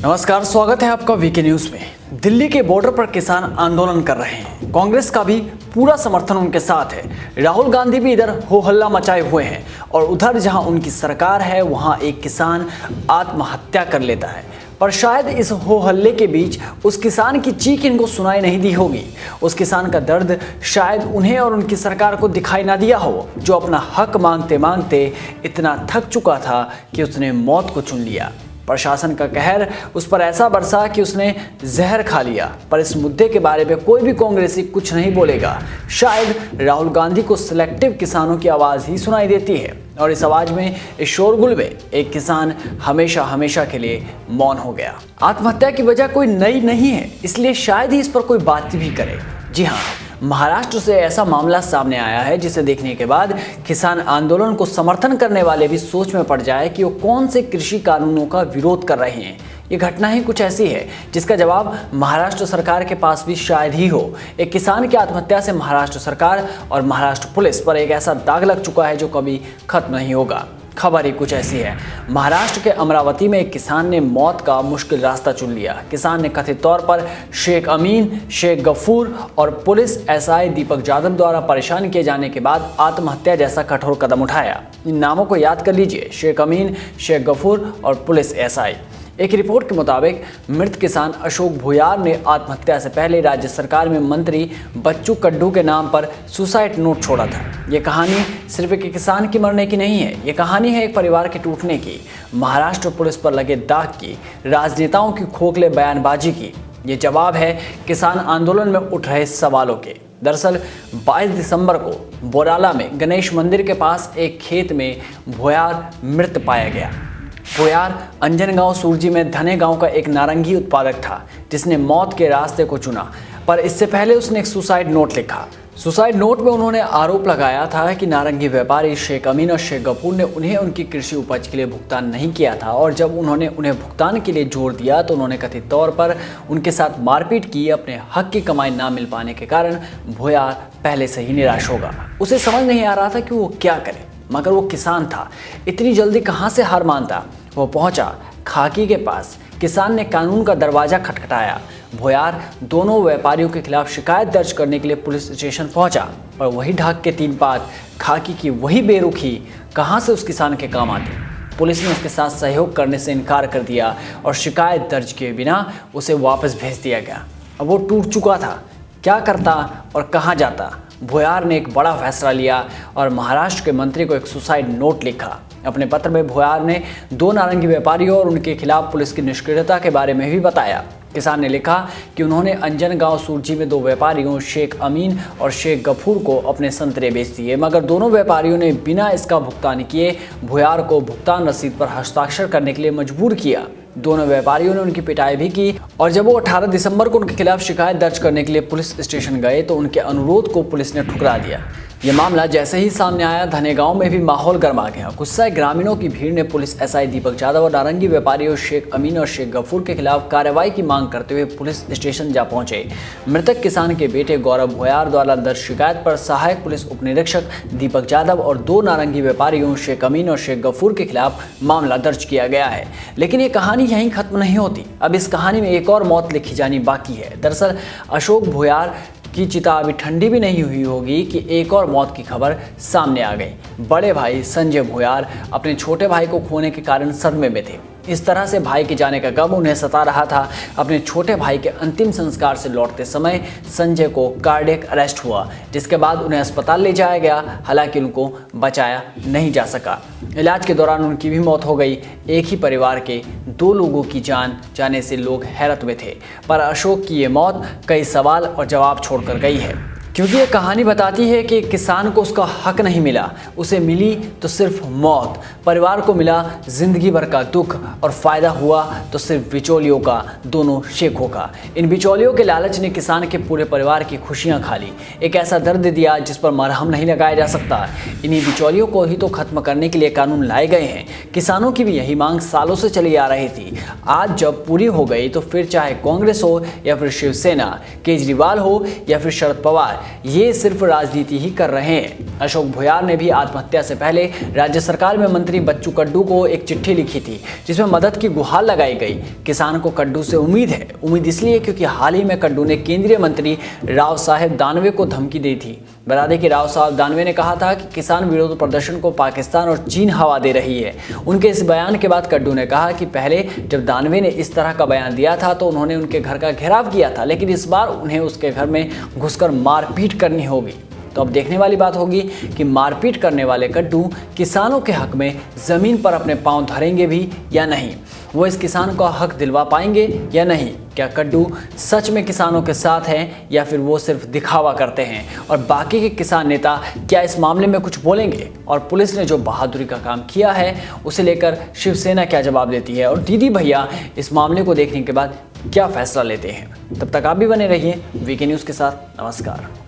नमस्कार, स्वागत है आपका वीके न्यूज में। दिल्ली के बॉर्डर पर किसान आंदोलन कर रहे हैं। कांग्रेस का भी पूरा समर्थन उनके साथ है। राहुल गांधी भी इधर हो हल्ला मचाए हुए हैं और उधर जहां उनकी सरकार है वहां एक किसान आत्महत्या कर लेता है। पर शायद इस हो हल्ले के बीच उस किसान की चीख इनको सुनाई नहीं दी होगी। उस किसान का दर्द शायद उन्हें और उनकी सरकार को दिखाई ना दिया हो, जो अपना हक मांगते मांगते इतना थक चुका था कि उसने मौत को चुन लिया। प्रशासन का कहर उस पर ऐसा बरसा कि उसने जहर खा लिया। पर इस मुद्दे के बारे में कोई भी कांग्रेसी कुछ नहीं बोलेगा। शायद राहुल गांधी को सिलेक्टिव किसानों की आवाज़ ही सुनाई देती है और इस आवाज़ में, इस शोरगुल में एक किसान हमेशा हमेशा के लिए मौन हो गया। आत्महत्या की वजह कोई नई नहीं है, इसलिए शायद ही इस पर कोई बात भी करे। जी हाँ, महाराष्ट्र से ऐसा मामला सामने आया है जिसे देखने के बाद किसान आंदोलन को समर्थन करने वाले भी सोच में पड़ जाए कि वो कौन से कृषि कानूनों का विरोध कर रहे हैं। ये घटना ही कुछ ऐसी है जिसका जवाब महाराष्ट्र सरकार के पास भी शायद ही हो। एक किसान की आत्महत्या से महाराष्ट्र सरकार और महाराष्ट्र पुलिस पर एक ऐसा दाग लग चुका है जो कभी खत्म नहीं होगा। खबर ही कुछ ऐसी है। महाराष्ट्र के अमरावती में एक किसान ने मौत का मुश्किल रास्ता चुन लिया। किसान ने कथित तौर पर शेख अमीन, शेख गफूर और पुलिस एसआई दीपक यादव द्वारा परेशान किए जाने के बाद आत्महत्या जैसा कठोर कदम उठाया। इन नामों को याद कर लीजिए: शेख अमीन, शेख गफूर और पुलिस एसआई। एक रिपोर्ट के मुताबिक मृत किसान अशोक भुयार ने आत्महत्या से पहले राज्य सरकार में मंत्री बच्चू कड्डू के नाम पर सुसाइड नोट छोड़ा था। ये कहानी सिर्फ एक किसान की मरने की नहीं है, ये कहानी है एक परिवार के टूटने की, महाराष्ट्र पुलिस पर लगे दाग की, राजनेताओं की खोखले बयानबाजी की। ये जवाब है किसान आंदोलन में उठ रहे सवालों के। दरअसल 22 दिसंबर को बोराला में गणेश मंदिर के पास एक खेत में भुयार मृत पाया गया। भुयार अंजनगांव सुरजी में धने गांव का एक नारंगी उत्पादक था जिसने मौत के रास्ते को चुना। पर इससे पहले उसने एक सुसाइड नोट लिखा। सुसाइड नोट में उन्होंने आरोप लगाया था कि नारंगी व्यापारी शेख अमीन और शेख गफूर ने उन्हें उनकी कृषि उपज के लिए भुगतान नहीं किया था और जब उन्होंने उन्हें भुगतान के लिए जोर दिया तो उन्होंने कथित तौर पर उनके साथ मारपीट की। अपने हक की कमाई ना मिल पाने के कारण भुयार पहले से ही निराश होगा। उसे समझ नहीं आ रहा था कि वो क्या करे, मगर वो किसान था, इतनी जल्दी कहाँ से हार मानता। वो पहुंचा खाकी के पास। किसान ने कानून का दरवाजा खटखटाया। भुयार दोनों व्यापारियों के खिलाफ शिकायत दर्ज करने के लिए पुलिस स्टेशन पहुंचा, पर वही ढाक के 3 पात खाकी की वही बेरुखी कहां से उस किसान के काम आती। पुलिस ने उसके साथ सहयोग करने से इनकार कर दिया और शिकायत दर्ज किए बिना उसे वापस भेज दिया गया। अब वो टूट चुका था, क्या करता और कहाँ जाता। भुयार ने एक बड़ा फैसला लिया और महाराष्ट्र के मंत्री को एक सुसाइड नोट लिखा। अपने पत्र में भुयार ने 2 नारंगी व्यापारियों और उनके खिलाफ पुलिस की निष्क्रियता के बारे में भी बताया। किसान ने लिखा कि उन्होंने अंजनगांव सुरजी में 2 व्यापारियों शेख अमीन और शेख गफूर को अपने संतरे बेच दिए, मगर दोनों व्यापारियों ने बिना इसका भुगतान किए भुयार को भुगतान रसीद पर हस्ताक्षर करने के लिए मजबूर किया। दोनों व्यापारियों ने उनकी पिटाई भी की और जब वो 18 दिसंबर को उनके खिलाफ शिकायत दर्ज करने के लिए पुलिस स्टेशन गए तो उनके अनुरोध को पुलिस ने ठुकरा दिया। ये मामला जैसे ही सामने आया, धने गांव में भी माहौल गर्मा गया। गुस्साए ग्रामीणों की भीड़ ने पुलिस एसआई दीपक यादव और नारंगी व्यापारियों शेख अमीन और शेख गफूर के खिलाफ कार्रवाई की मांग करते हुए पुलिस स्टेशन जा पहुंचे। मृतक किसान के बेटे गौरव भुयार द्वारा दर्ज शिकायत पर सहायक पुलिस उप निरीक्षक दीपक यादव और 2 नारंगी व्यापारियों शेख अमीन और शेख गफूर के खिलाफ मामला दर्ज किया गया है। लेकिन ये कहानी यहीं खत्म नहीं होती। अब इस कहानी में एक और मौत लिखी जानी बाकी है। दरअसल अशोक भुयार की चिता अभी ठंडी भी नहीं हुई होगी कि एक और मौत की खबर सामने आ गई। बड़े भाई संजय भुयार अपने छोटे भाई को खोने के कारण सदमे में थे। इस तरह से भाई के जाने का गम उन्हें सता रहा था। अपने छोटे भाई के अंतिम संस्कार से लौटते समय संजय को कार्डियक अरेस्ट हुआ, जिसके बाद उन्हें अस्पताल ले जाया गया। हालांकि उनको बचाया नहीं जा सका। इलाज के दौरान उनकी भी मौत हो गई। एक ही परिवार के 2 लोगों की जान जाने से लोग हैरत में थे। पर अशोक की ये मौत कई सवाल और जवाब छोड़कर गई है, क्योंकि ये कहानी बताती है कि किसान को उसका हक नहीं मिला, उसे मिली तो सिर्फ मौत। परिवार को मिला जिंदगी भर का दुख और फायदा हुआ तो सिर्फ बिचौलियों का, दोनों शेखों का। इन बिचौलियों के लालच ने किसान के पूरे परिवार की खुशियां खा ली। एक ऐसा दर्द दिया जिस पर मरहम नहीं लगाया जा सकता। इन्हीं बिचौलियों को ही तो खत्म करने के लिए कानून लाए गए हैं। किसानों की भी यही मांग सालों से चली आ रही थी। आज जब पूरी हो गई तो फिर चाहे कांग्रेस हो या फिर शिवसेना, केजरीवाल हो या फिर शरद पवार, ये सिर्फ राजनीति ही कर रहे हैं। अशोक भुयार ने भी आत्महत्या से पहले राज्य सरकार में मंत्री बच्चू कड्डू को एक चिट्ठी लिखी थी, जिसमें मदद की गुहार लगाई गई। किसान को कड्डू से उम्मीद है। उम्मीद इसलिए क्योंकि हाल ही में कड्डू ने केंद्रीय मंत्री राव साहेब दानवे को धमकी दी थी। बता दें कि राव साहब दानवे ने कहा था कि किसान विरोध प्रदर्शन को पाकिस्तान और चीन हवा दे रही है। उनके इस बयान के बाद कड्डू ने कहा कि पहले जब दानवे ने इस तरह का बयान दिया था तो उन्होंने उनके घर का घेराव किया था, लेकिन इस बार उन्हें उसके घर में घुसकर मारपीट करनी होगी। तो अब देखने वाली बात होगी कि मारपीट करने वाले कड्डू किसानों के हक में ज़मीन पर अपने पांव धरेंगे भी या नहीं। वो इस किसान का हक दिलवा पाएंगे या नहीं। क्या कड्डू सच में किसानों के साथ हैं या फिर वो सिर्फ दिखावा करते हैं? और बाकी के किसान नेता क्या इस मामले में कुछ बोलेंगे? और पुलिस ने जो बहादुरी का काम किया है उसे लेकर शिवसेना क्या जवाब देती है? और दीदी भैया इस मामले को देखने के बाद क्या फैसला लेते हैं? तब तक आप भी बने रहिए वीके न्यूज़ के साथ। नमस्कार।